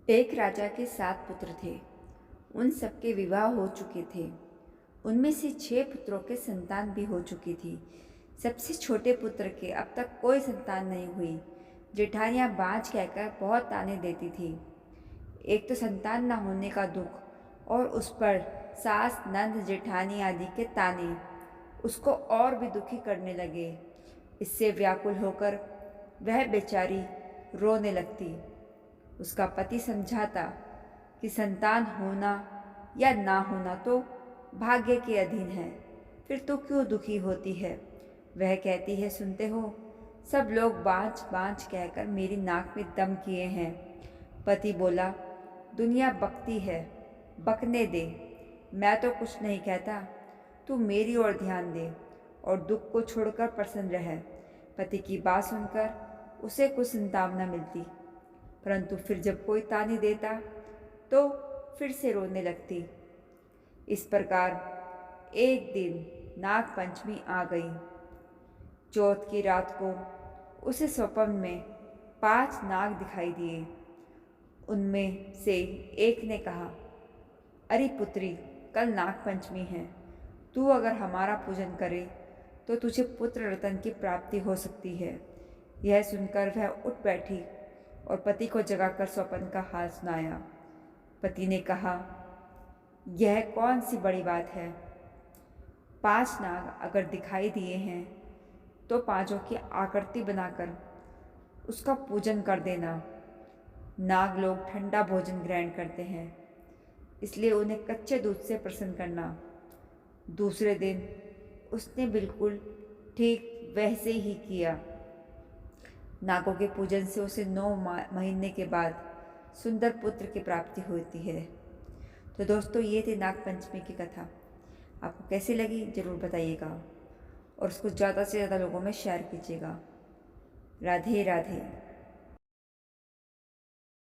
एक राजा के 7 पुत्र थे। उन सबके विवाह हो चुके थे। उनमें से 6 पुत्रों के संतान भी हो चुकी थी। सबसे छोटे पुत्र के अब तक कोई संतान नहीं हुई। जेठानियाँ बाँझ कहकर बहुत ताने देती थी। एक तो संतान न होने का दुख और उस पर सास नंद जेठानी आदि के ताने उसको और भी दुखी करने लगे। इससे व्याकुल होकर वह बेचारी रोने लगती। उसका पति समझाता कि संतान होना या ना होना तो भाग्य के अधीन है, फिर तो क्यों दुखी होती है। वह कहती है, सुनते हो, सब लोग बाँझ बाँझ कहकर मेरी नाक में दम किए हैं। पति बोला, दुनिया बकती है, बकने दे, मैं तो कुछ नहीं कहता, तू मेरी ओर ध्यान दे और दुख को छोड़कर प्रसन्न रह। पति की बात सुनकर उसे कुछ संतावना मिलती, परंतु फिर जब कोई ताने देता तो फिर से रोने लगती। इस प्रकार एक दिन नाग पंचमी आ गई। चौथ की रात को उसे स्वप्न में 5 नाग दिखाई दिए। उनमें से एक ने कहा, अरे पुत्री, कल नाग पंचमी है, तू अगर हमारा पूजन करे तो तुझे पुत्र रत्न की प्राप्ति हो सकती है। यह सुनकर वह उठ बैठी और पति को जगाकर स्वप्न का हाल सुनाया। पति ने कहा, यह कौन सी बड़ी बात है। 5 नाग अगर दिखाई दिए हैं तो 5 की आकृति बनाकर उसका पूजन कर देना। नाग लोग ठंडा भोजन ग्रहण करते हैं, इसलिए उन्हें कच्चे दूध से प्रसन्न करना। दूसरे दिन उसने बिल्कुल ठीक वैसे ही किया। नागों के पूजन से उसे 9 महीने के बाद सुंदर पुत्र की प्राप्ति होती है। तो दोस्तों, ये थी नाग पंचमी की कथा। आपको कैसी लगी ज़रूर बताइएगा और उसको ज़्यादा से ज़्यादा लोगों में शेयर कीजिएगा। राधे राधे।